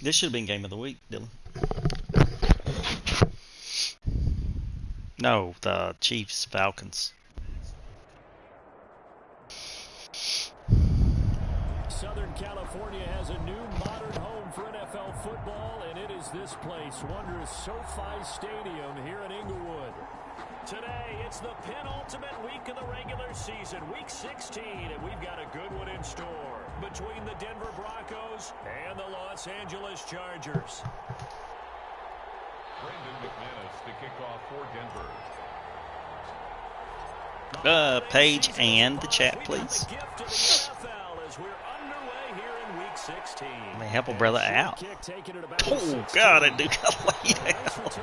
This should have been game of the week, Dylan. No, the Chiefs Falcons. Southern California has a new modern home for NFL football, and it is this place, wondrous SoFi Stadium here in Inglewood. Today, it's the penultimate week of the regular season, week 16, and we've got a good one in store between the Denver Broncos and the Los Angeles Chargers. Brandon McManus to kick off for Denver. Page and the chat, please. May help a brother out. Oh, God, I do got laid out.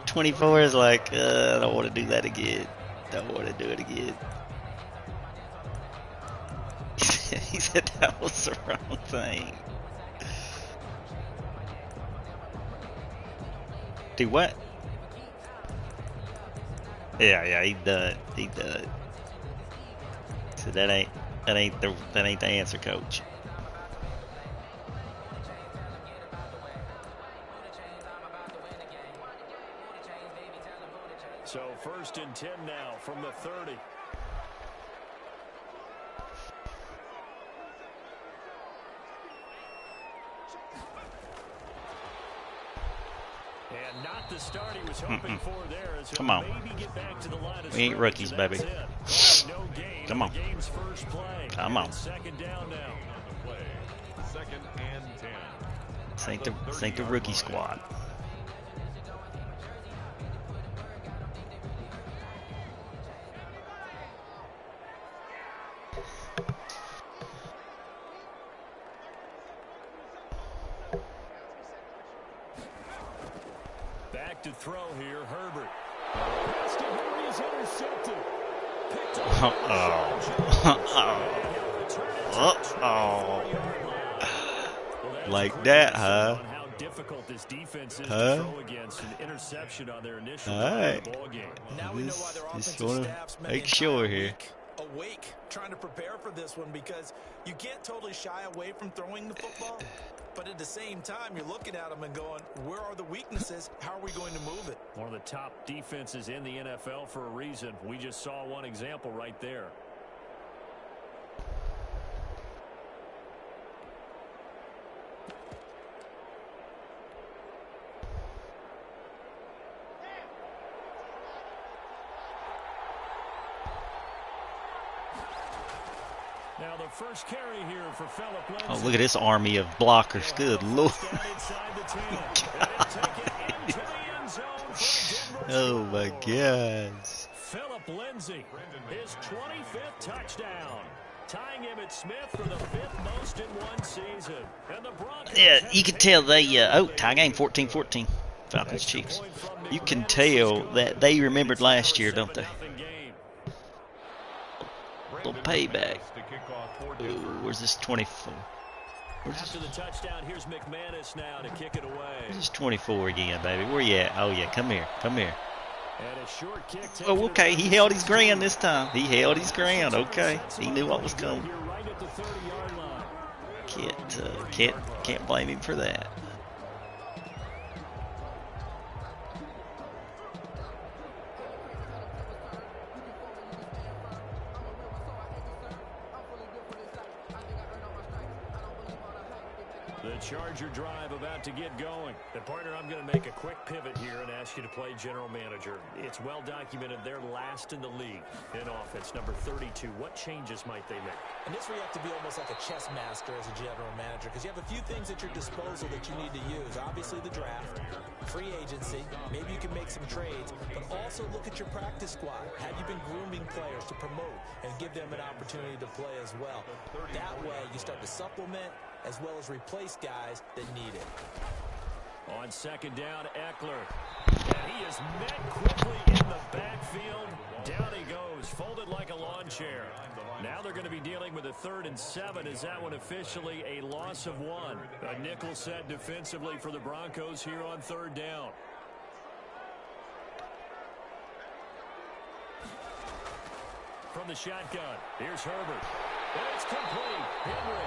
24 is like, I don't want to do that again. Don't want to do it again. He said that was the wrong thing. Do what? Yeah, he done. He done. So that ain't the answer, coach. So 1st and 10 now from the 30. And not the start he was hoping for there. Come on. We ain't rookies, baby. Come on. Come on. Second down now. 2nd and 10. This ain't the rookie squad. Back to throw here, Herbert. He's intercepted. Like that, huh? How difficult this defense is Huh? to throw against an interception on their initial ball game. Now we know why their offensive wanna staff spent make the sure entire here. week awake trying to prepare for this one, because you can't totally shy away from throwing the football, but at the same time you're looking at them and going, where are the weaknesses? How are we going to move it? One of the top defenses in the NFL for a reason. We just saw one example right there. Now the first carry here for Philip Lindsay. Oh, look at this army of blockers. Good Lord. Oh, my gosh. Philip Lindsay, his 25th touchdown, tying him at Smith for the 5th most in one season. And the Broncos, Yeah, you can tell they, tie game 14-14. Falcons Chiefs. You can tell that they remembered last year, don't they? Little payback. Ooh, where's this 24? After the touchdown, here's McManus now to kick it away. Where's this 24 again, baby? Where you at? Oh, yeah, come here. Come here. And a short kick. Oh, okay, he held his ground this time. He held his ground, okay. He knew what was coming. Right at the 30-yard line. Can't blame him for that. The Charger drive about to get going. And partner, I'm going to make a quick pivot here and ask you to play general manager. It's well documented they're last in the league in offense, number 32. What changes might they make? And this where you have to be almost like a chess master as a general manager, because you have a few things at your disposal that you need to use. Obviously the draft, free agency, maybe you can make some trades, but also look at your practice squad. Have you been grooming players to promote and give them an opportunity to play as well? That way you start to supplement as well as replace guys that need it. On second down, Eckler. And he is met quickly in the backfield. Down he goes, folded like a lawn chair. Now they're going to be dealing with a 3rd and 7. Is that one officially a loss of 1? A nickel set defensively for the Broncos here on 3rd down. From the shotgun, here's Herbert. And it's complete. Henry.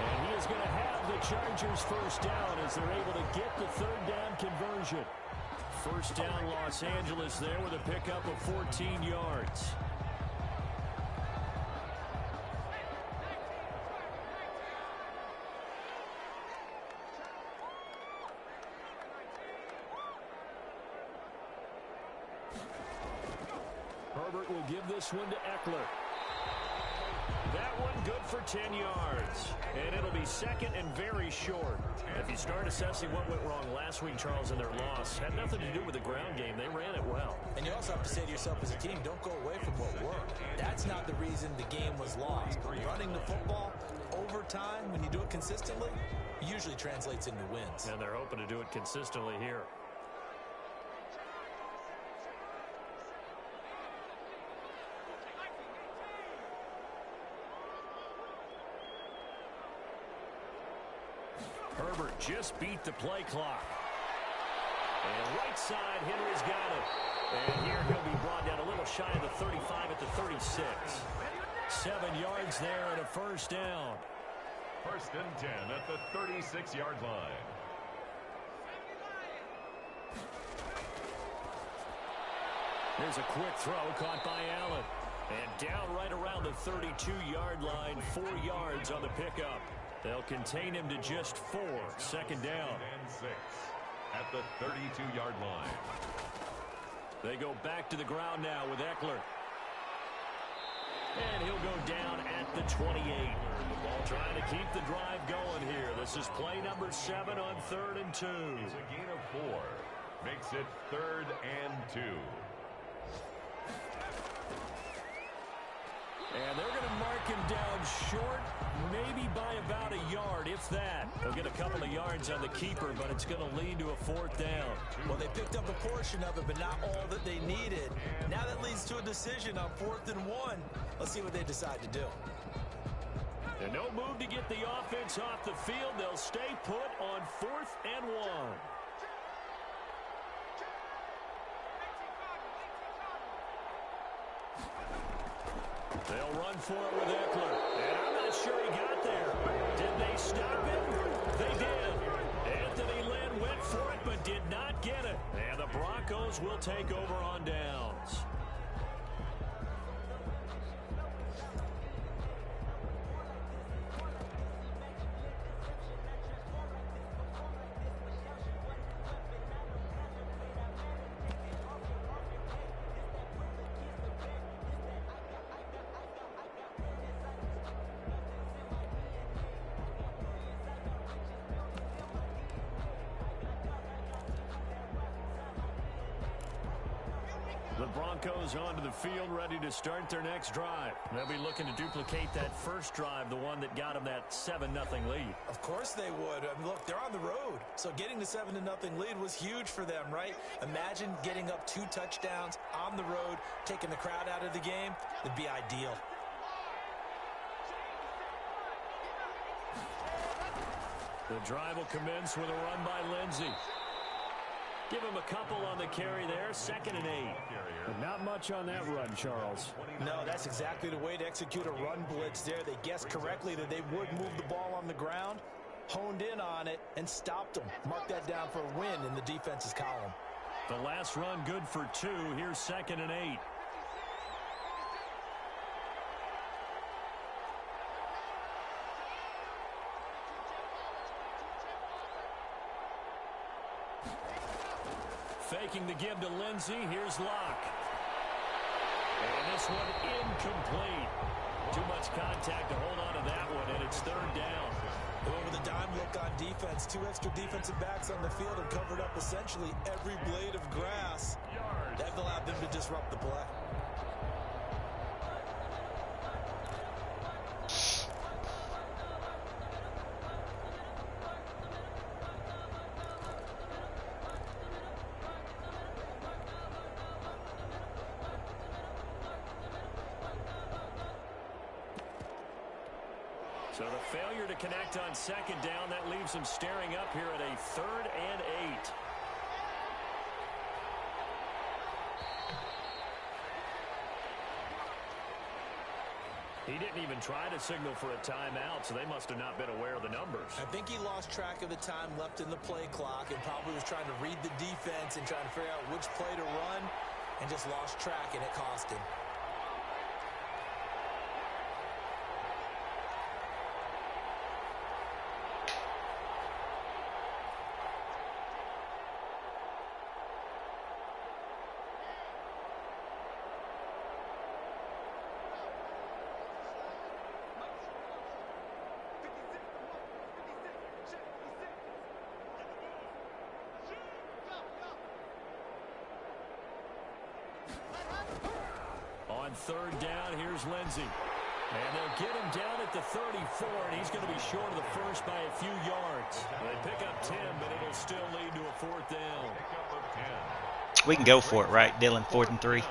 And he is going to have the Chargers first down as they're able to get the third down conversion. First down, Los Angeles there with a pickup of 14 yards. Herbert will give this one to Eckler. That one good for 10 yards. And it'll be second and very short. If you start assessing what went wrong last week, Charles, in their loss, had nothing to do with the ground game. They ran it well. And you also have to say to yourself as a team, don't go away from what worked. That's not the reason the game was lost. Running the football over time, when you do it consistently, usually translates into wins. And they're hoping to do it consistently here. Herbert just beat the play clock. And right side, Henry's got it. And here he'll be brought down a little shy of the 35 at the 36. 7 yards there and a first down. First and 10 at the 36-yard line. Here's a quick throw caught by Allen. And down right around the 32-yard line, 4 yards on the pickup. They'll contain him to just 4. Second down. And 6 at the 32-yard line. They go back to the ground now with Eckler. And he'll go down at the 28. Trying to keep the drive going here. This is play number 7 on 3rd and 2. It's a gain of 4. Makes it 3rd and 2. And they're going to mark him down short, maybe by about a yard, if that. They'll get a couple of yards on the keeper, but it's going to lead to a 4th down. Well, they picked up a portion of it, but not all that they needed. Now that leads to a decision on 4th and 1. Let's see what they decide to do. And no move to get the offense off the field. They'll stay put on 4th and 1. They'll run for it with Eckler. And I'm not sure he got there. Did they stop him? They did. Anthony Lynn went for it but did not get it. And the Broncos will take over on downs. The Broncos onto the field, ready to start their next drive. They'll be looking to duplicate that first drive, the one that got them that 7-0 lead. Of course they would. I mean, look, they're on the road. So getting the 7-0 lead was huge for them, right? Imagine getting up 2 touchdowns on the road, taking the crowd out of the game. It'd be ideal. The drive will commence with a run by Lindsey. Give him a couple on the carry there, 2nd and 8. But not much on that run, Charles. No, that's exactly the way to execute a run blitz there. They guessed correctly that they would move the ball on the ground, honed in on it, and stopped them. Mark that down for a win in the defense's column. The last run good for 2. Here's 2nd and 8. Faking the give to Lindsey. Here's Locke. And this one incomplete. Too much contact to hold on to that one, and it's 3rd down. Over the dime look on defense. 2 extra defensive backs on the field and covered up essentially every blade of grass. That allowed them to disrupt the play. So the failure to connect on 2nd down, that leaves them staring up here at a 3rd and 8. He didn't even try to signal for a timeout, so they must have not been aware of the numbers. I think he lost track of the time left in the play clock and probably was trying to read the defense and trying to figure out which play to run and just lost track, and it cost him. On third down, here's Lindsey. And they'll get him down at the 34, and he's going to be short of the first by a few yards. They pick up 10, but it'll still lead to a fourth down. We can go for it, right, Dylan? 4th and 3.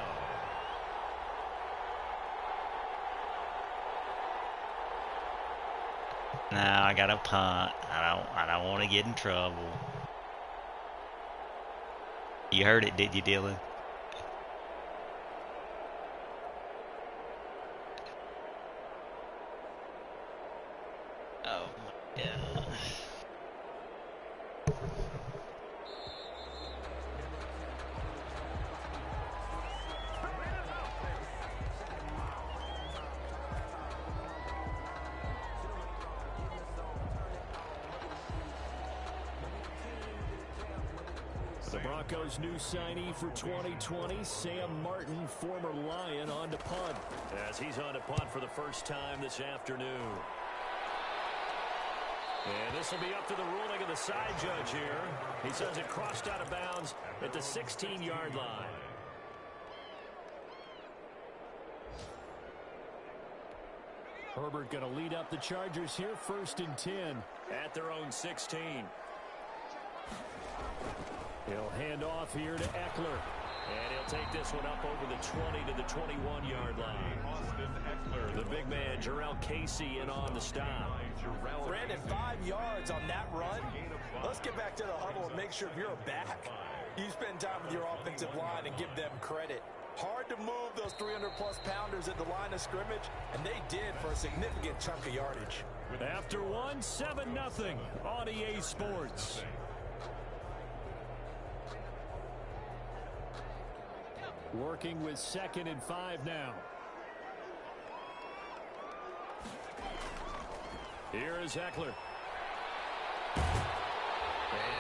No, I got a punt. I don't want to get in trouble. You heard it, did you, Dylan? Oh my God. The Broncos' new signee for 2020, Sam Martin, former Lion, on to punt. As he's on to punt for the first time this afternoon. And this will be up to the ruling of the side judge here. He says it crossed out of bounds at the 16-yard line. Herbert going to lead up the Chargers here, 1st and 10 at their own 16. He'll hand off here to Eckler. And he'll take this one up over the 20 to the 21-yard line. Austin Eckler, The big man, Jarrell Casey, in on the stop. Brandon, 5 yards on that run. Let's get back to the huddle and make sure you're back. You spend time with your offensive line and give them credit. Hard to move those 300-plus pounders at the line of scrimmage, and they did for a significant chunk of yardage. After one, 7-0 on EA Sports. Working with 2nd and 5 now. Here is Eckler. And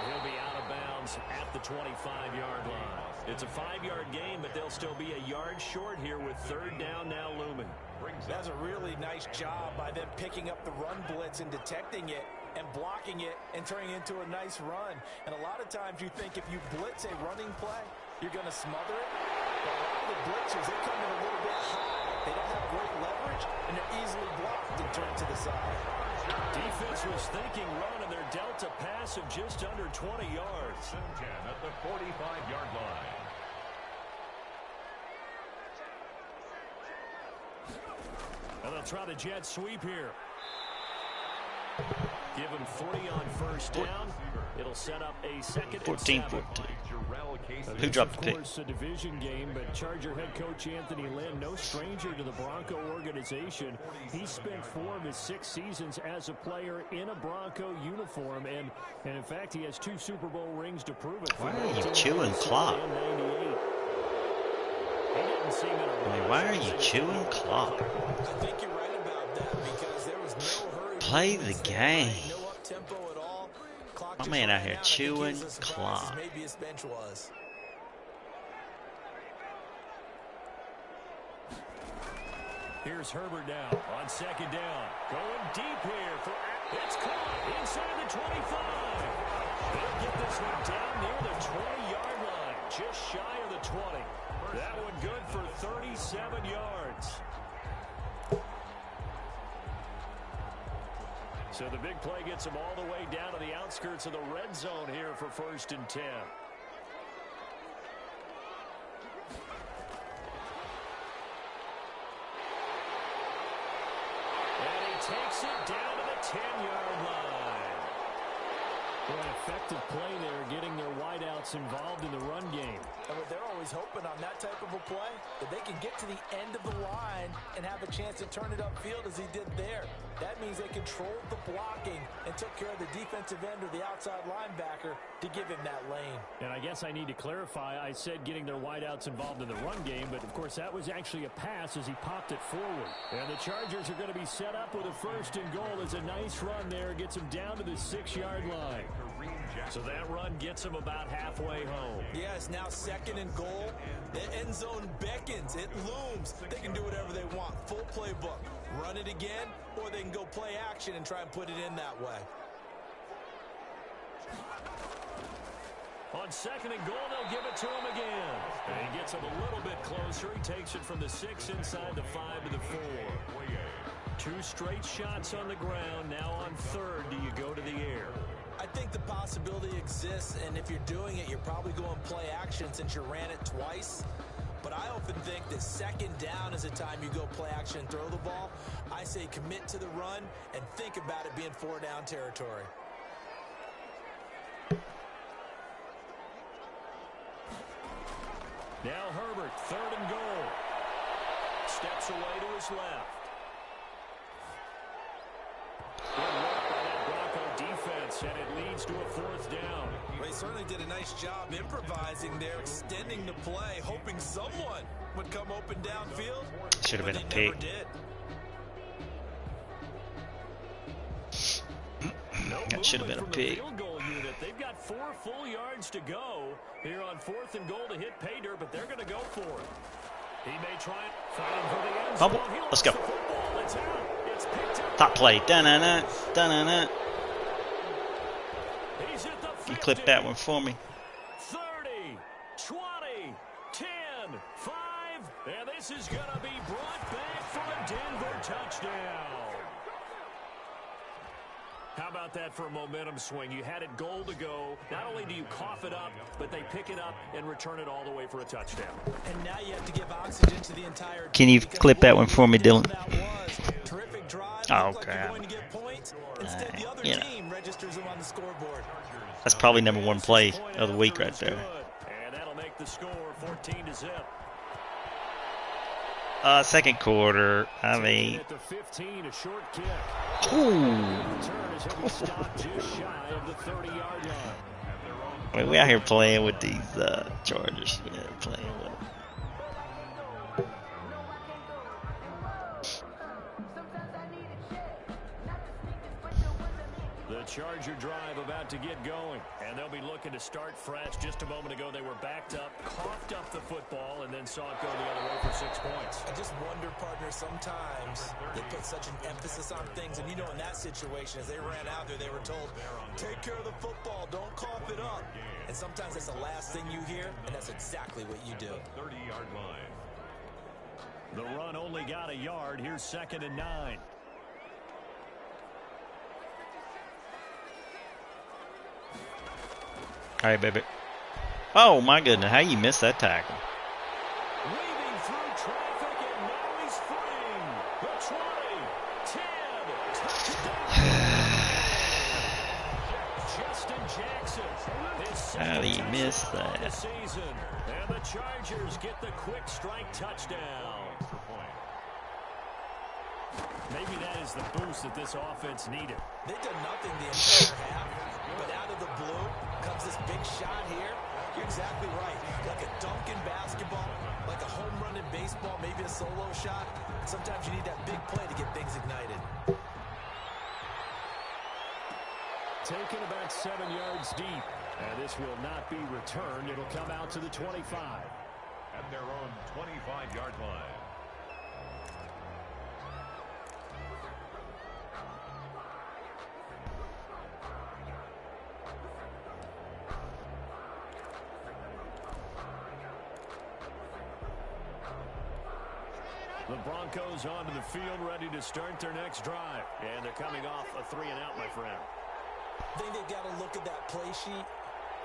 he'll be out of bounds at the 25-yard line. It's a 5-yard gain, but they'll still be a yard short here with 3rd down now looming. That's a really nice job by them picking up the run blitz and detecting it and blocking it and turning it into a nice run. And a lot of times you think if you blitz a running play, you're going to smother it. But a lot of the blitzers, they come in a little bit high. They don't have great leverage, and they're easily blocked and turned to the side. Defense was thinking run, and they're dealt a pass of just under 20 yards. at the 45-yard line. And they'll try the jet sweep here. Give him 40 on 1st down. It'll set up a 2nd and 7. 14-14. Who dropped the pick? Of course, a division game, but Charger head coach Anthony Lynn, no stranger to the Bronco organization. He spent 4 of his 6 seasons as a player in a Bronco uniform, and in fact, he has 2 Super Bowl rings to prove it. Why are you chewing clock? Why are you chewing clock? I think you're right about that because there was no hurry. Play the game. No up-tempo at all. Clock My just man ran out here out. chewing It gives us clock. fast as maybe his bench was. Here's Herbert now on 2nd down. Going deep here for it's caught inside the 25. They'll get this one down near the 20-yard line, just shy of the 20. That one good for 37 yards. So the big play gets him all the way down to the outskirts of the red zone here for 1st and 10. And he takes it down to the 10-yard line. Boy, effective play there, getting their wideouts involved in the run game. And what they're always hoping on that type of a play, that they can get to the end of the line and have a chance to turn it upfield as he did there. That means they controlled the blocking and took care of the defensive end or the outside linebacker to give him that lane. And I guess I need to clarify, I said getting their wideouts involved in the run game, but of course that was actually a pass as he popped it forward. And the Chargers are going to be set up with a 1st and goal. As a nice run there, gets him down to the 6-yard line. So that run gets him about halfway home. Yeah, it's now 2nd and goal. The end zone beckons. It looms. They can do whatever they want. Full playbook. Run it again, or they can go play action and try and put it in that way. On 2nd and goal, they'll give it to him again. And he gets him a little bit closer. He takes it from the 6 inside the 5 to the 4. 2 straight shots on the ground. Now on 3rd, do you go to the air? I think the possibility exists, and if you're doing it, you're probably going play action since you ran it twice. But I often think that 2nd down is a time you go play action and throw the ball. I say commit to the run and think about it being 4-down territory. Now Herbert, 3rd and goal. Steps away to his left. Good work by that Bronco defense, and it leads to a 4th down. Well, he certainly did a nice job improvising there, extending the play, hoping someone would come open downfield. Should have been a they never pick. did. That should have been a pick. Field goal unit. They've got 4 full yards to go here on 4th and goal to hit pay dirt, but they're going to go for it. He may try it. Fighting for the end zone. Fumble. Let's go. It's out. It's picked up. Top play. Dun-na-na. Dun-na-na. He's at the 50. You clip that one for me. 30, 20, 10, 5, and this is going to be brought back for a Denver touchdown. How about that for a momentum swing? You had it goal to go. Not only do you cough it up, but they pick it up and return it all the way for a touchdown. And now you have to give oxygen to the entire team. Can you clip that one for me, Dylan? Terrific drive. Oh, Looked like crap. you're going to get points. Instead, the other you know. team registers them on the scoreboard. That's probably number 1 play of the week right there. And that'll make the score 14-0. 2nd quarter. I mean, At the 15, a short kick. ooh. Return is he'll be stopped just shy of the 30-yard line. We out here playing with these Chargers. Yeah, playing with them. The Charger drive about to get going, and they'll be looking to start fresh. Just a moment ago, they were backed up, coughed up the football, and then saw it go the other way for 6 points. I just wonder, partner, sometimes they put such an emphasis on things. And, you know, in that situation, as they ran out there, they were told, take care of the football, don't cough it up. And sometimes that's the last thing you hear, and that's exactly what you do. 30-yard line. The run only got a yard. Here's 2nd and 9. All right, baby. Oh, my goodness. How you missed that tackle? Weaving through traffic, and now he's free. The 20, 10, touchdown. Justin Jackson. How do you miss that? The season. And the Chargers get the quick strike touchdown. Maybe that is the boost that this offense needed. They've done nothing the entire half, but out of the blue comes this big shot here. You're exactly right. Like a dunk in basketball, like a home run in baseball, maybe a solo shot. Sometimes you need that big play to get things ignited. Taken about 7 yards deep. And this will not be returned. It'll come out to the 25. At their own 25-yard line. The Broncos onto the field, ready to start their next drive. And they're coming off a 3-and-out, my friend. I think they've got to look at that play sheet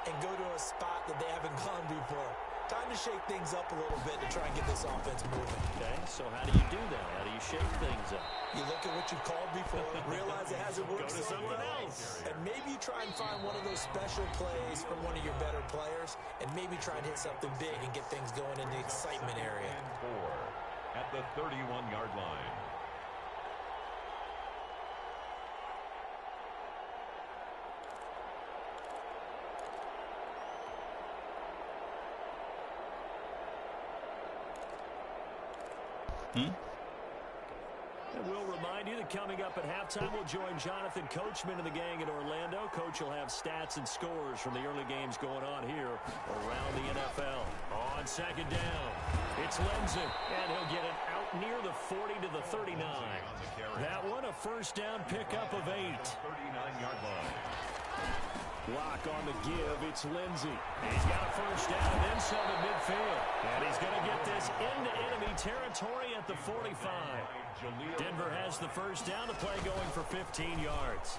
and go to a spot that they haven't gone before. Time to shake things up a little bit to try and get this offense moving. Okay, so how do you do that? How do you shake things up? You look at what you called before, realize it hasn't worked so well, and maybe you try and find one of those special plays from one of your better players, and maybe try and hit something big and get things going in the excitement area. And 4 at the 31-yard line. And we'll remind you that coming up at halftime, we'll join Jonathan Coachman and the gang in Orlando. Coach will have stats and scores from the early games going on here around the NFL. On second down, it's Lindsey, and he'll get it out near the 40 to the 39. That one, a first down pickup of 8. 39-yard line. Lock on the give, it's Lindsey. He's got a first down and then some at midfield. And he's going to get this into enemy territory at the 45. Denver has the first down, the play going for 15 yards.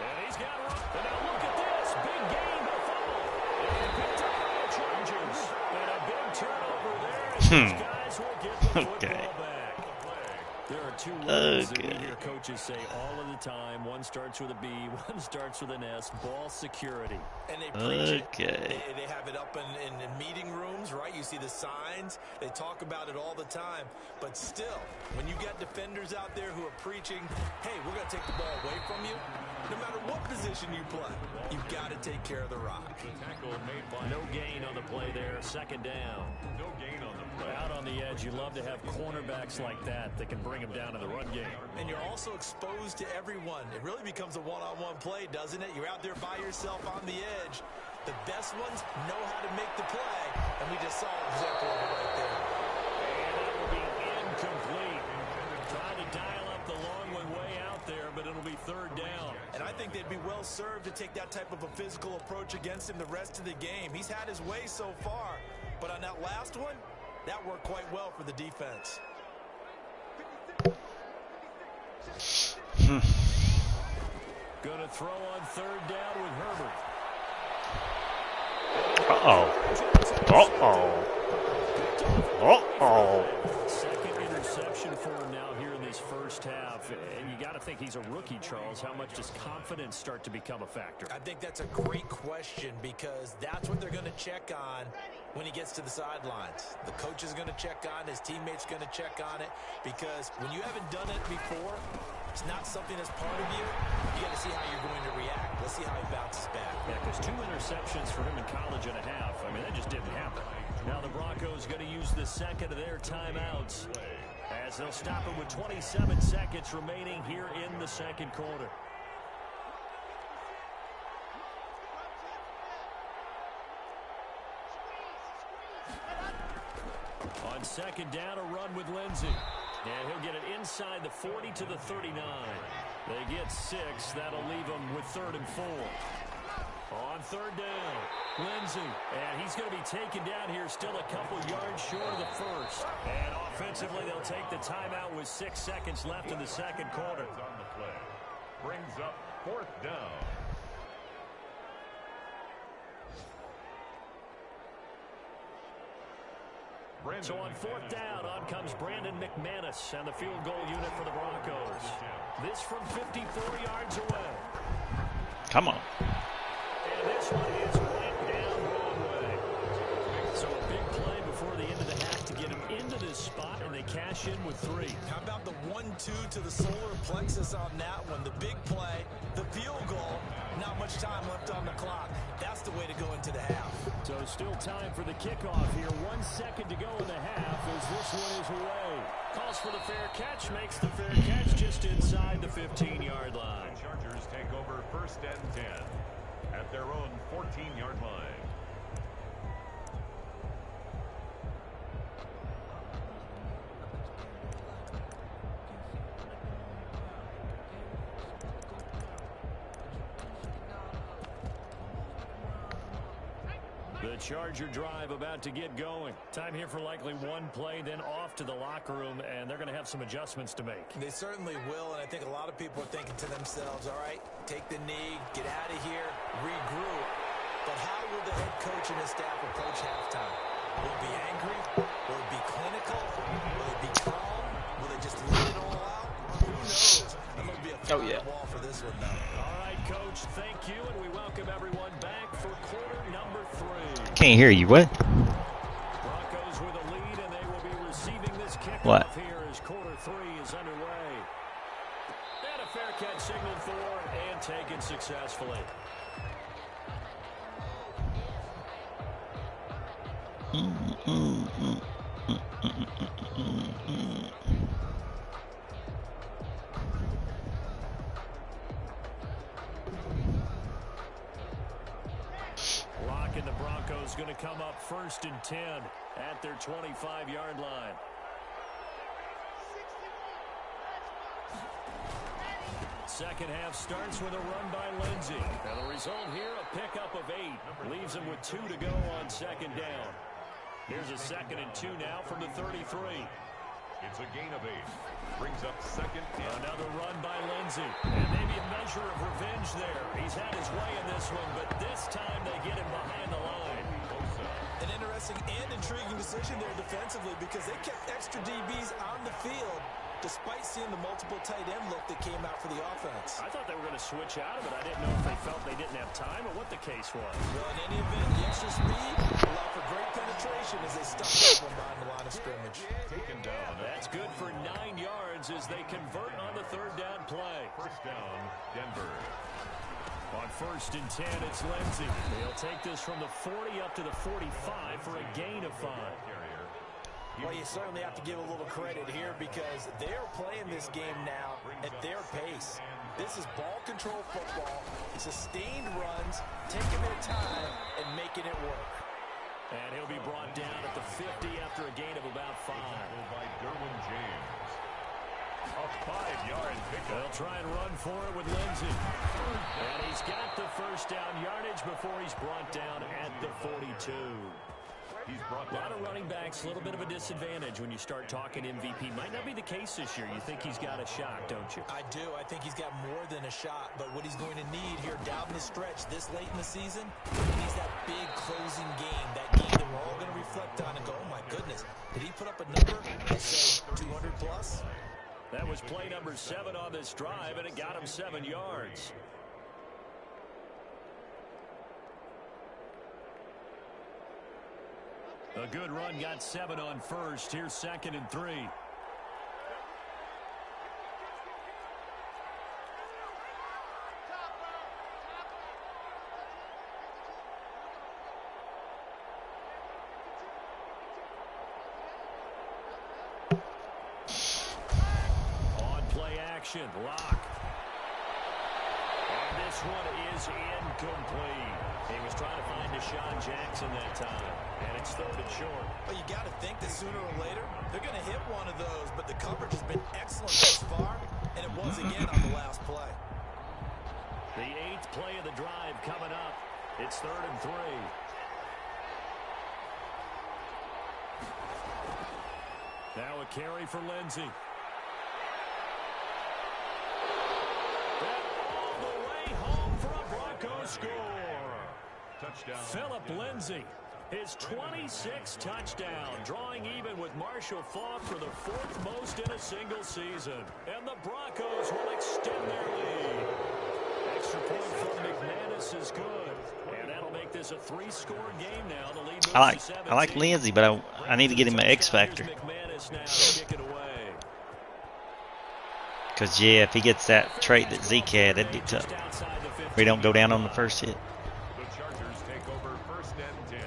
And he's got it. And now look at this. Big gain, but fumble. And picked up by the Chargers. And a big turnover there. And these guys will get the football back. There are two words that we hear coaches say all of the time. One starts with a B, one starts with an S. Ball security. And they preach it. They have it up in meeting rooms, right? You see the signs. They talk about it all the time. But still, when you got defenders out there who are preaching, hey, we're going to take the ball away from you, no matter what position you play, you've got to take care of the rock. No gain on the play there. Second down. No gain on the play. Out on the edge, you love to have cornerbacks like that can bring them down to the run game. And you're also exposed to everyone. It really becomes a one-on-one play, doesn't it? You're out there by yourself on the edge. The best ones know how to make the play, and we just saw an example of it right there. And that will be incomplete. Trying to dial up the long one way out there, but it'll be third down. And I think they'd be well served to take that type of a physical approach against him the rest of the game. He's had his way so far, but on that last one, that worked quite well for the defense. Going to throw on third down with Herbert. Second interception for him now here in this first half. And you got to think he's a rookie, Charles. How much does confidence start to become a factor? I think that's a great question because that's what they're going to check on when he gets to the sidelines. The coach is going to check on, his teammates going to check on it, because when you haven't done it before, it's not something that's part of you. You got to see how you're going to react. Let's see how he bounces back. Yeah, because 2 interceptions for him in college and a half. I mean, that just didn't happen. Now the Broncos going to use the second of their timeouts as they'll stop it with 27 seconds remaining here in the second quarter. On second down, a run with Lindsey. And he'll get it inside the 40 to the 39. They get 6. That'll leave them with 3rd and 4. On third down, Lindsey. And he's going to be taken down here, still a couple yards short of the first. And offensively, they'll take the timeout with 6 seconds left in the second quarter. On the play. Brings up 4th down. So on 4th down, on comes Brandon McManus and the field goal unit for the Broncos. This from 54 yards away. Come on. And this one is right down Broadway. So a big play before the end of the half to get him into this spot, and they cash in with 3. How about the 1-2 to the solar plexus on that one? The big play, the field goal, not much time left on the clock. That's the way to go into the half. So still time for the kickoff here. 1 second to go in the half as this one is away. Calls for the fair catch, makes the fair catch just inside the 15-yard line. The Chargers take over 1st and 10 at their own 14-yard line. The Charger drive about to get going. Time here for likely one play, then off to the locker room, and they're going to have some adjustments to make. They certainly will, and I think a lot of people are thinking to themselves, all right, take the knee, get out of here, regroup. But how will the head coach and his staff approach halftime? Will it be angry? Will it be clinical? Will it be calm? Will they just let it all out? Who knows? I'm going to be a fly on the wall for this one, though. All right, Coach, thank you, and we welcome everyone back for quarter number 3. Can't hear you. What? Broncos with a lead, and they will be receiving this kickoff What? here as quarter 3 is underway. And a fair catch signaled for and taken successfully. Lock and the Broncos going to come up 1st and 10 at their 25-yard line. Second half starts with a run by Lindsey. And the result here, a pickup of 8. Leaves him with 2 to go on 2nd down. Here's a 2nd and 2 now from the 33. It's a gain of 8. Brings up 2nd and another run by Lindsey. And maybe a measure of revenge there. He's had his way in this one, but this time they get him behind the line. An interesting and intriguing decision there defensively because they kept extra DBs on the field despite seeing the multiple tight end look that came out for the offense. I thought they were going to switch out of it. I didn't know if they felt they didn't have time or what the case was. Well, in any event, the extra speed allowed for great penetration as they stuffed up behind the line of scrimmage. taken down. That's good for 9 yards as they convert on the 3rd down play. 1st down, Denver. On 1st and 10, it's Lindsey. He'll take this from the 40 up to the 45 for a gain of 5. Well, you certainly have to give a little credit here because they're playing this game now at their pace. This is ball control football, sustained runs, taking their time and making it work. And he'll be brought down at the 50 after a gain of about 5. By Derwin James. A 5-yard pickup. They'll try and run for it with Lindsey. And he's got the 1st down yardage before he's brought down at the 42. He's brought A lot of running backs, a little bit of a disadvantage when you start talking MVP. Might not be the case this year. You think he's got a shot, don't you? I do. I think he's got more than a shot. But what he's going to need here down the stretch this late in the season, he needs that big closing game, that game that we're all going to reflect on and go, oh, my goodness, did he put up a number that says 200 plus? That was play number 7 on this drive, and it got him 7 yards. A good run got 7 on 1st. Here's 2nd and 3. On play action, lock. And this one is incomplete. He was trying to find Deshaun Jackson that time. And it's 3rd and short. Well, you got to think that sooner or later, they're going to hit one of those. But the coverage has been excellent thus far, and it was again on the last play. The 8th play of the drive coming up. It's 3rd and 3. Now a carry for Lindsey. And all the way home for a Broncos score. touchdown. Philip Lindsey, his 26th touchdown, drawing even with Marshall Faulk for the 4th most in a single season. And the Broncos will extend their lead. Extra point from McManus is good. And that'll make this a 3-score game now. The lead moves to 17. I like Lindsey, but I need to get him an X factor. McManus now to kick it away. Because, yeah, if he gets that trait that Zeke had, that'd be tough. We don't go down on the first hit. The Chargers take over 1st and 10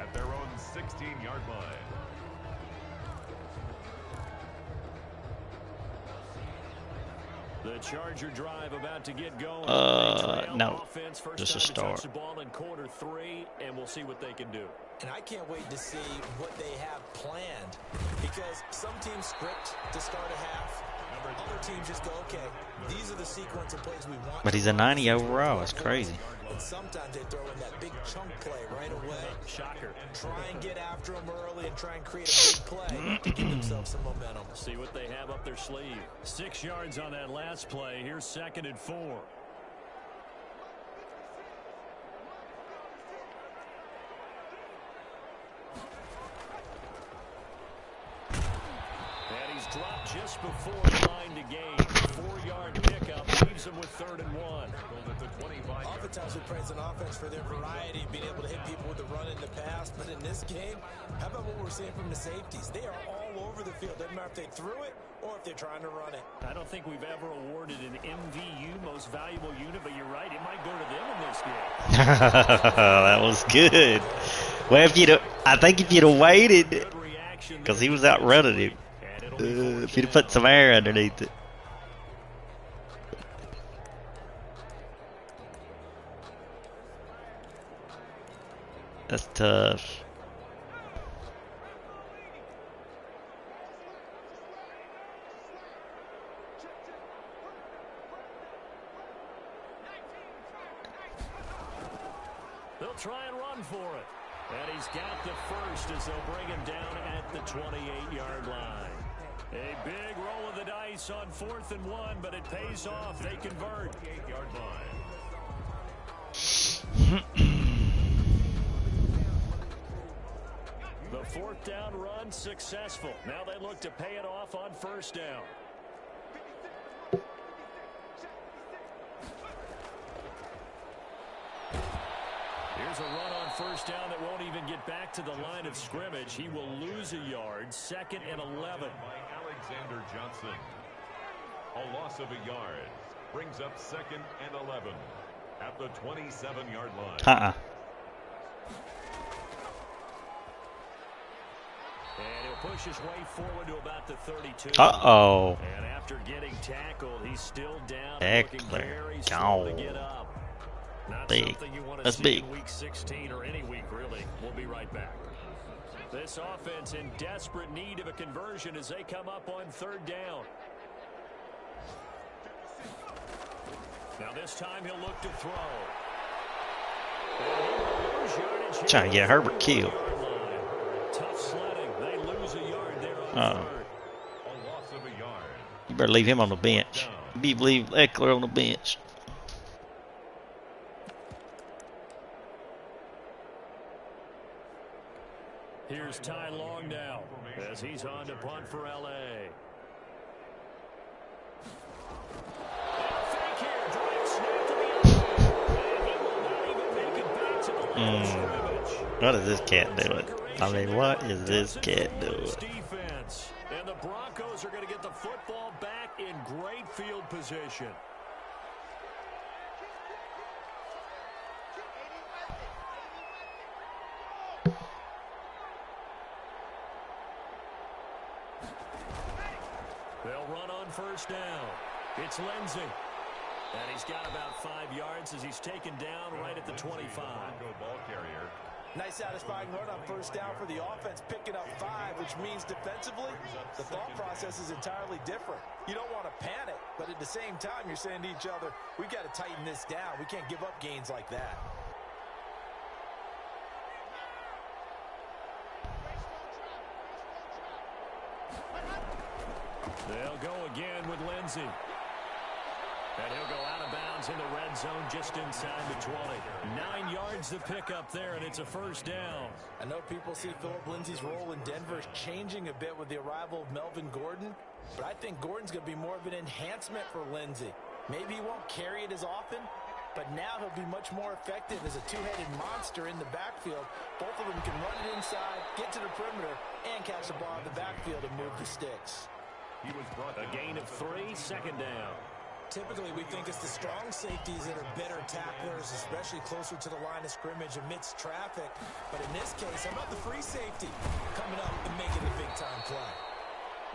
at their own 16-yard line. The Charger drive about to get going. No, Offense, just a first time to touch start. the ball in quarter 3, and we'll see what they can do. And I can't wait to see what they have planned, because some teams script to start a half. Other teams just go, okay, these are the sequence of plays we want. But he's a 90 overall. It's crazy. And sometimes they throw in that big chunk play right away. Shocker. Try and get after them early and try and create a big play to give themselves some momentum. See what they have up their sleeve. 6 yards on that last play. Here's 2nd and 4. just before the line to gain. 4-yard pickup leaves them with 3rd and 1. Oftentimes we praise an offense for their variety, being able to hit people with the run in the past. But in this game, how about what we're seeing from the safeties? They are all over the field. Doesn't matter if they threw it or if they're trying to run it. I don't think we've ever awarded an MVU, most valuable unit, but you're right. It might go to them in this game. That was good. Well, I think if you'd have waited, because he was out running him, if you'd have put some air underneath it. That's tough. They'll try and run for it. And he's got the first as they'll bring him down at the 28-yard line. A big roll of the dice on 4th and 1, but it pays off. They convert. 8-yard line. The 4th down run successful. Now they look to pay it off on 1st down. Here's a run on 1st down that won't even get back to the line of scrimmage. He will lose a yard. 2nd and 11. By Alexander Johnson. A loss of a yard. Brings up 2nd and 11 at the 27-yard line. And he'll push his way forward to about the 32. Uh-oh. And after getting tackled, he's still down. Eckler. Looking very slow to get up. Not Big. something you want to That's see big. in week 16 or any week, really. We'll be right back. This offense in desperate need of a conversion as they come up on 3rd down. Now this time he'll look to throw. Trying to get Herbert killed. Tough sledding. They lose a yard there on 3rd. A loss of a yard. You better leave him on the bench. You leave Eckler on the bench. Here's Ty Long now as he's on to punt for L.A. Fake here, drive snap to the end. And he will not even make it back to the line of scrimmage. What is this cat doing? I mean, what is this cat doing? Defense. And the Broncos are going to get the football back in great field position. They'll run on 1st down. It's Lindsey. And he's got about 5 yards as he's taken down right at the 25. Ball carrier. Nice satisfying run on 1st down for the offense, picking up 5, which means defensively, the thought process is entirely different. You don't want to panic, but at the same time, you're saying to each other, we've got to tighten this down. We can't give up gains like that. They'll go again with Lindsey. And he'll go out of bounds in the red zone just inside the 20. 9 yards to pick up there, and it's a 1st down. I know people see Philip Lindsey's role in Denver changing a bit with the arrival of Melvin Gordon, but I think Gordon's going to be more of an enhancement for Lindsey. Maybe he won't carry it as often, but now he'll be much more effective as a two-headed monster in the backfield. Both of them can run it inside, get to the perimeter, and catch the ball in the backfield and move the sticks. He was brought A gain of 3, 2nd down. Typically, we think it's the strong safeties that are better tacklers, especially closer to the line of scrimmage amidst traffic. But in this case, how about the free safety coming up and making a big-time play?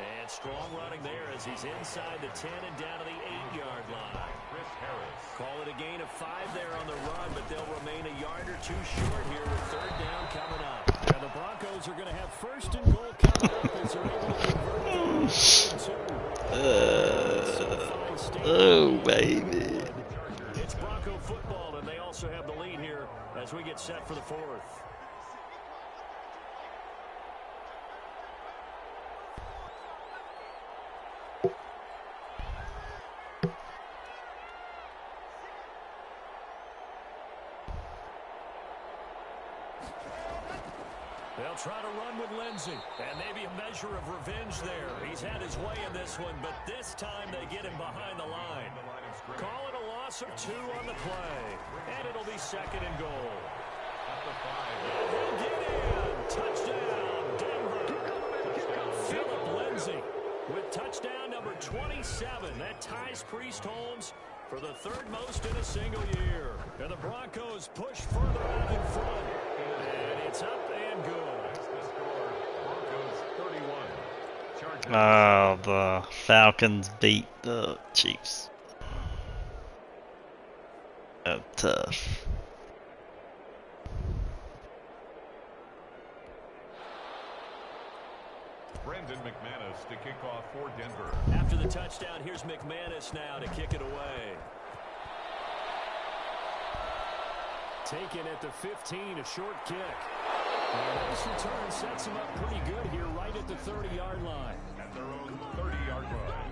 And strong running there as he's inside the 10 and down to the 8-yard line. Chris Harris. Call it a gain of 5 there on the run, but they'll remain a yard or 2 short here with 3rd down coming up. And the Broncos are going to have 1st and goal coming up as they're able to convert. Oh, baby. It's Bronco football, and they also have the lead here as we get set for the 4th. They'll try to run with Lindsey. And maybe a measure of revenge there. He's had his way in this one, but this time they get him behind the line. Call it a loss of 2 on the play. And it'll be 2nd and goal. And they'll get in. Touchdown, Denver. Philip Lindsey with touchdown number 27. That ties Priest Holmes for the 3rd most in a single year. And the Broncos push further out in front. And it's up and good. The Falcons beat the Chiefs. Tough. Brendan McManus to kick off for Denver. After the touchdown, here's McManus now to kick it away. Taken at the 15, a short kick. And this return sets him up pretty good here right at the 30-yard line. At their own 30-yard line.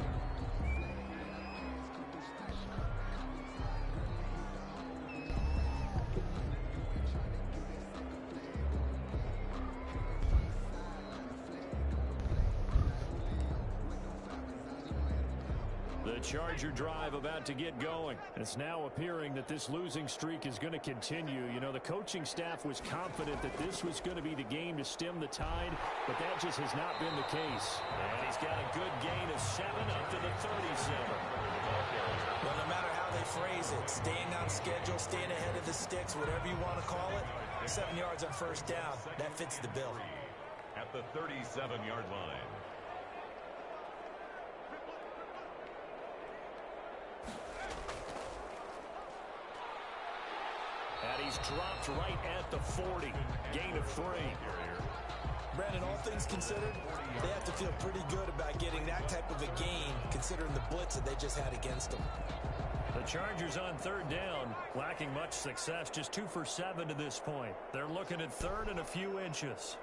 The Charger drive about to get going. It's now appearing that this losing streak is going to continue. You know, the coaching staff was confident that this was going to be the game to stem the tide, but that just has not been the case. And he's got a good gain of 7 up to the 37. Well, no matter how they phrase it, staying on schedule, staying ahead of the sticks, whatever you want to call it, 7 yards on 1st down, that fits the bill. At the 37-yard line. And he's dropped right at the 40. Gain of 3. Brandon, all things considered, they have to feel pretty good about getting that type of a gain, considering the blitz that they just had against them. The Chargers on 3rd down, lacking much success, just 2 for 7 to this point. They're looking at 3rd and a few inches.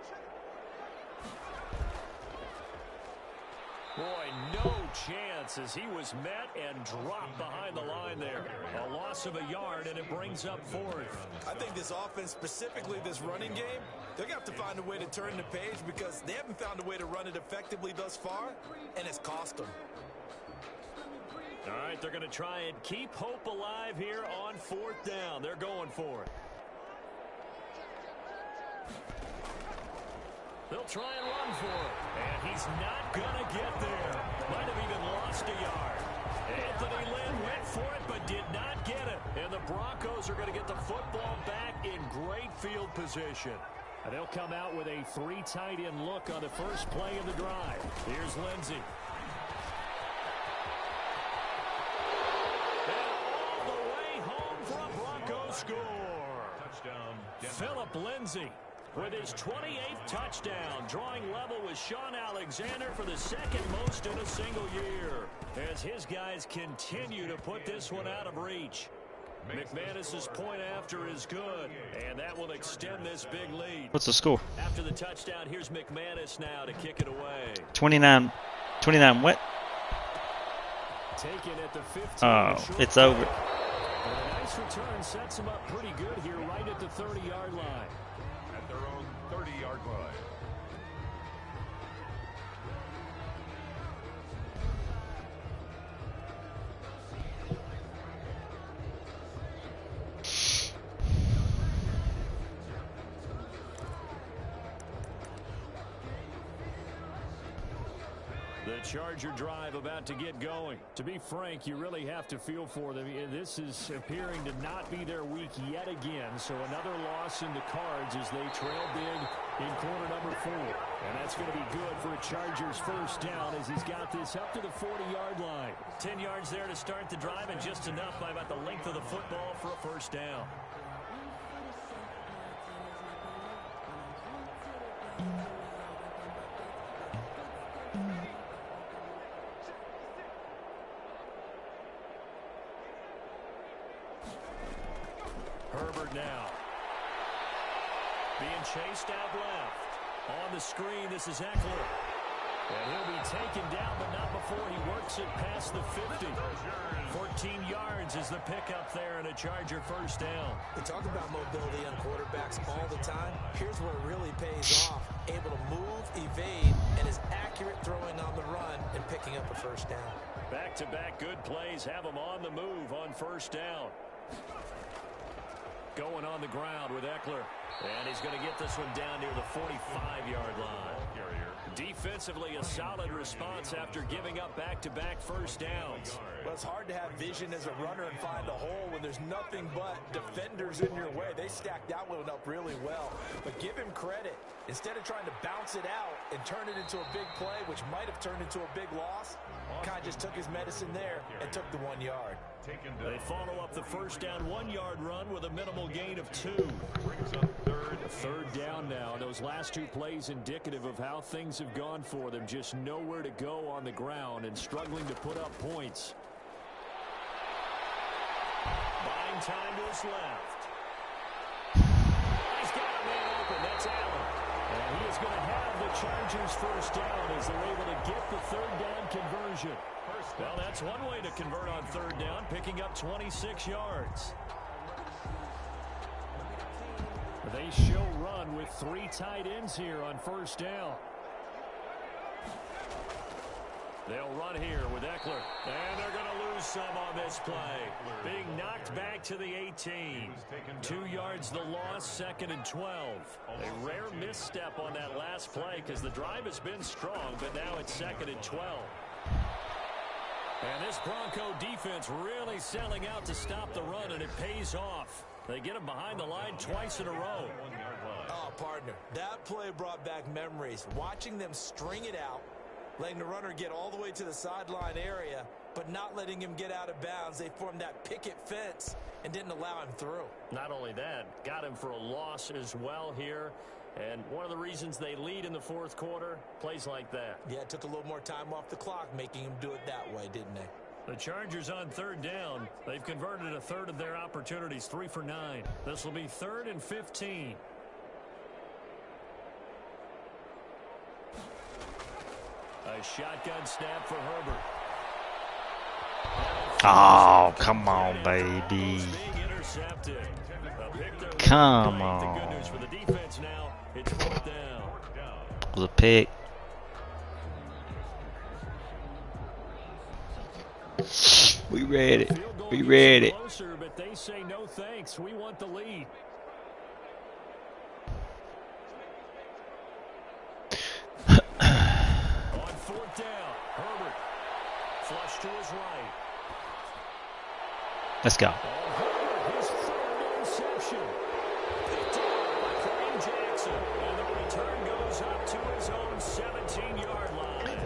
Boy, no chance as he was met and dropped behind the line there. A loss of a yard, and it brings up 4th. I think this offense, specifically this running game, they're going to have to find a way to turn the page because they haven't found a way to run it effectively thus far, and it's cost them. All right, they're going to try and keep hope alive here on 4th down. They're going for it. They'll try and run for it. And he's not going to get there. Might have even lost a yard. Anthony Lynn went for it but did not get it. And the Broncos are going to get the football back in great field position. And they'll come out with a 3 tight end look on the first play of the drive. Here's Lindsey. And all the way home for a Broncos score. Touchdown, Denver. Philip Lindsey with his 28th touchdown, drawing level with Sean Alexander for the 2nd most in a single year. As his guys continue to put this one out of reach. McManus's point after is good, and that will extend this big lead. What's the score? After the touchdown, here's McManus now to kick it away. 29 what? Taken at the 15. Oh, it's over. And a nice return sets him up pretty good here right at the 30-yard line. At their own 30-yard line. The Charger drive about to get going. To be frank, you really have to feel for them. This is appearing to not be their week yet again. So another loss in the cards as they trail big in quarter number 4. And that's going to be good for a Chargers first down as he's got this up to the 40-yard line. 10 yards there to start the drive and just enough by about the length of the football for a first down. Herbert now. Being chased out left. On the screen, this is Eckler. And he'll be taken down, but not before he works it past the 50. 14 yards is the pickup there, and a Charger first down. We talk about mobility on quarterbacks all the time. Here's where it really pays off. Able to move, evade, and is accurate throwing on the run and picking up a first down. Back-to-back good plays have him on the move on first down. Going on the ground with Eckler. And he's going to get this one down near the 45-yard line. Defensively, a solid response after giving up back-to-back first downs. Well, it's hard to have vision as a runner and find a hole when there's nothing but defenders in your way. They stacked that one up really well. But give him credit. Instead of trying to bounce it out and turn it into a big play, which might have turned into a big loss, kind of just took his medicine there and took the 1 yard. They follow up the first down 1-yard run with a minimal gain of 2. Third down now. Those last two plays indicative of how things have gone for them. Just nowhere to go on the ground and struggling to put up points. Buying time to his left. He's got a man open. That's Allen. And he is going to have the Chargers first down as they're able to get the third down conversion. Well, that's one way to convert on third down, picking up 26 yards. They show run with 3 tight ends here on first down. They'll run here with Eckler. And they're going to lose some on this play. Being knocked back to the 18. 2 yards the loss, 2nd and 12. A rare misstep on that last play because the drive has been strong, but now it's 2nd and 12. And this Bronco defense really selling out to stop the run, and it pays off. They get him behind the line twice in a row. Oh, partner, that play brought back memories. Watching them string it out, letting the runner get all the way to the sideline area, but not letting him get out of bounds. They formed that picket fence and didn't allow him through. Not only that, got him for a loss as well here. And one of the reasons they lead in the fourth quarter, plays like that. Yeah, it took a little more time off the clock, making him do it that way, didn't they? The Chargers on third down. They've converted a third of their opportunities, 3 for 9. This will be 3rd and 15. A shotgun snap for Herbert. Oh, come on, baby. Come on. The good news for the defense now, it's 4th down. The pick. We read it. We read it. Closer, but they say no thanks. We want the lead. On 4th down, Herbert flush to his right. Let's go. His 3rd interception. Picked up by Kareem Jackson, and the return goes up to his own 17-yard line.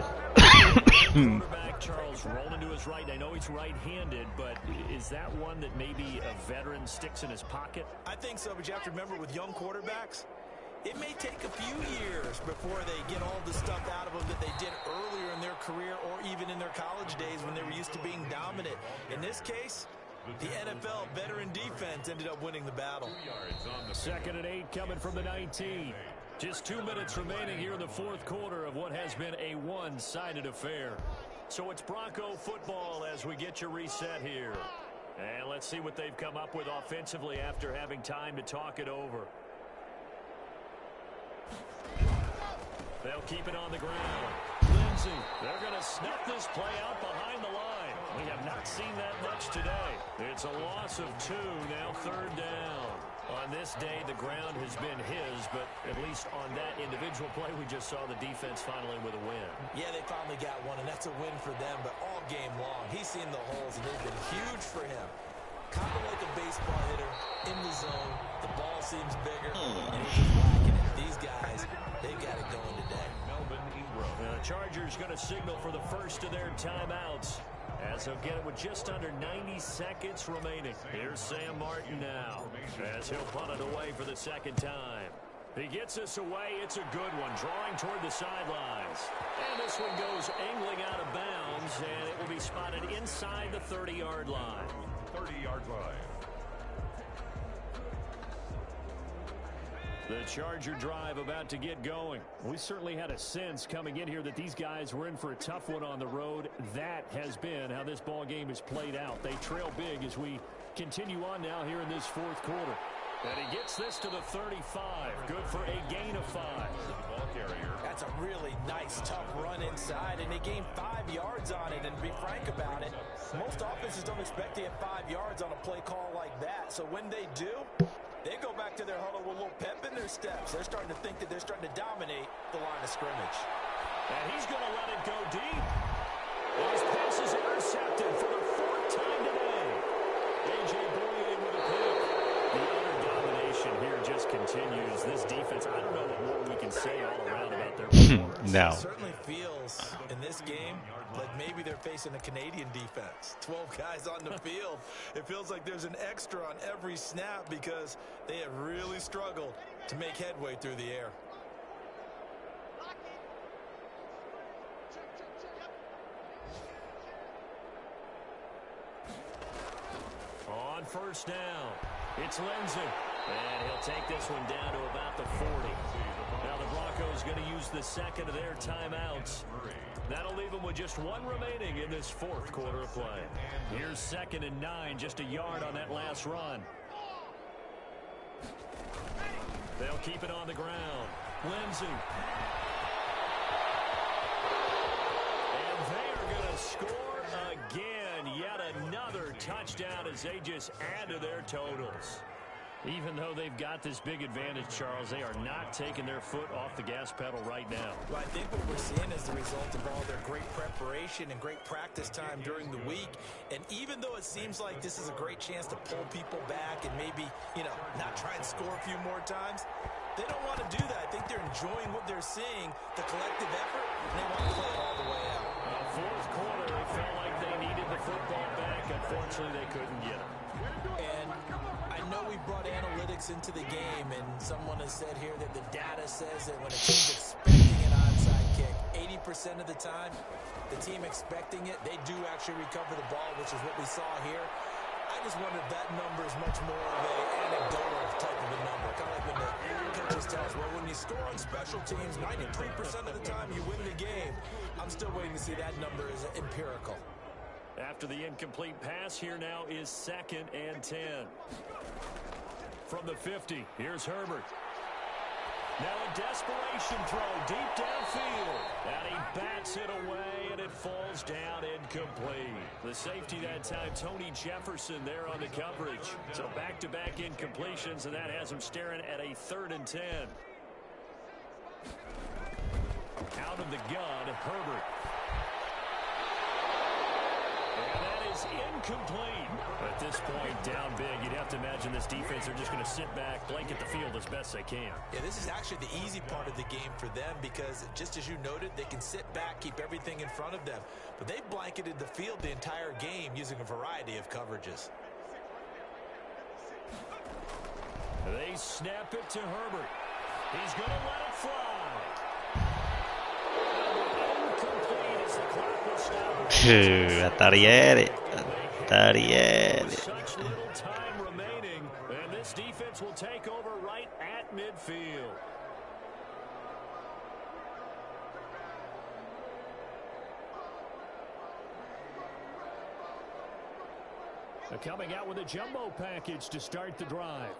Quarterback Charles rolling to his right. I know he's right-handed, but is that one that maybe a veteran sticks in his pocket? I think so, but you have to remember with young quarterbacks, it may take a few years before they get all the stuff out of them that they did earlier in their career or even in their college days when they were used to being dominant. In this case, the NFL veteran defense ended up winning the battle. 2nd and 8 coming from the 19. Just 2 minutes remaining here in the fourth quarter of what has been a one-sided affair. So it's Bronco football as we get your reset here. And let's see what they've come up with offensively after having time to talk it over. They'll keep it on the ground. Lindsey, they're going to snuff this play out behind the line. We have not seen that much today. It's a loss of 2, now 3rd down. On this day, the ground has been his, but at least on that individual play, we just saw the defense finally with a win. Yeah, they finally got one, and that's a win for them, but all game long, he's seen the holes, and they've been huge for him. Kind of like a baseball hitter in the zone. The ball seems bigger, and he's just whacking it. These guys, they've got it going today. The Chargers going to signal for the first of their timeouts as they'll get it with just under 90 seconds remaining. Here's Sam Martin now as he'll punt it away for the 2nd time. He gets this away. It's a good one, drawing toward the sidelines. And this one goes angling out of bounds, and it will be spotted inside the 30-yard line. 30-yard line. The Charger drive about to get going. We certainly had a sense coming in here that these guys were in for a tough one on the road. That has been how this ball game has played out. They trail big as we continue on now here in this fourth quarter. And he gets this to the 35. Good for a gain of 5. That's a really nice, tough run inside, and they gained 5 yards on it. And to be frank about it, most offenses don't expect to get 5 yards on a play call like that. So when they do, they go back to their huddle with a little pep in their steps. They're starting to think that they're starting to dominate the line of scrimmage. And he's going to let it go deep. And his pass is intercepted for the 4th time today. A.J. Boyd with a pick. The utter domination here just continues. This defense, I don't know what more we can say all around about their performance. No. It certainly feels in this game like maybe they're facing a Canadian defense. 12 guys on the field. It feels like there's an extra on every snap because they have really struggled to make headway through the air. On first down, it's Lindsey. And he'll take this one down to about the 40. Now the Broncos going to use the second of their timeouts. That'll leave them with just 1 remaining in this fourth quarter of play. Here's 2nd and 9, just a yard on that last run. They'll keep it on the ground. Lindsey. And they are going to score again. Yet another touchdown as they just add to their totals. Even though they've got this big advantage, Charles, they are not taking their foot off the gas pedal right now. Well, I think what we're seeing is the result of all their great preparation and great practice time during the week. And even though it seems like this is a great chance to pull people back and maybe, not try and score a few more times, they don't want to do that. I think they're enjoying what they're seeing, the collective effort, and they want to play it all the way out. Fourth quarter, they felt like they needed the football back. Unfortunately, they couldn't get it. And I know we brought analytics into the game, and someone has said here that the data says that when a team's expecting an onside kick, 80% of the time, the team expecting it, they do actually recover the ball, which is what we saw here. I just wonder if that number is much more of an anecdotal type of a number. Kind of like when the coaches tell us, well, when you score on special teams, 93% of the time you win the game. I'm still waiting to see that number is empirical. After the incomplete pass, here now is 2nd and 10. From the 50, here's Herbert. Now a desperation throw deep downfield. And he bats it away, and it falls down incomplete. The safety that time, Tony Jefferson there on the coverage. So back-to-back incompletions, and that has him staring at a 3rd and 10. Out of the gun, Herbert. And that is incomplete. At this point, down big, you'd have to imagine this defense are just going to sit back, blanket the field as best they can. Yeah, this is actually the easy part of the game for them because, just as you noted, they can sit back, keep everything in front of them. But they've blanketed the field the entire game using a variety of coverages. They snap it to Herbert. He's going to let it fly. Incomplete as the clock will stop. I thought he had it. Such little time remaining, and this defense will take over right at midfield. They're coming out with a jumbo package to start the drive.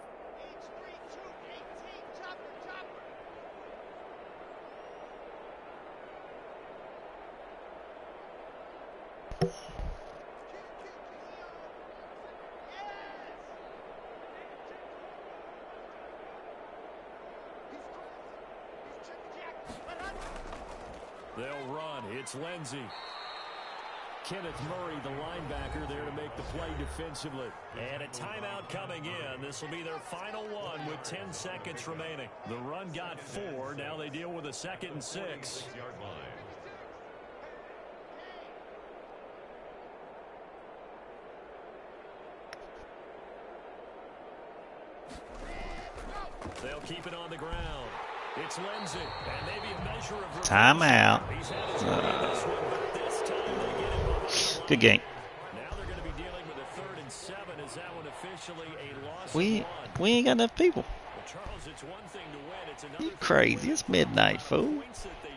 They'll run. It's Lindsey. Kenneth Murray, the linebacker, there to make the play defensively. And a timeout coming in. This will be their final one with 10 seconds remaining. The run got 4. Now they deal with a 2nd and 6. They'll keep it on the ground. It's Lindsey, and maybe a measure of timeout. Good game. Now they're going to be dealing with a 3rd and 7. Is that one officially a loss? We ain't got enough people. Well, Charles, it's one thing to win. it's You another crazy. It's midnight, fool. points that they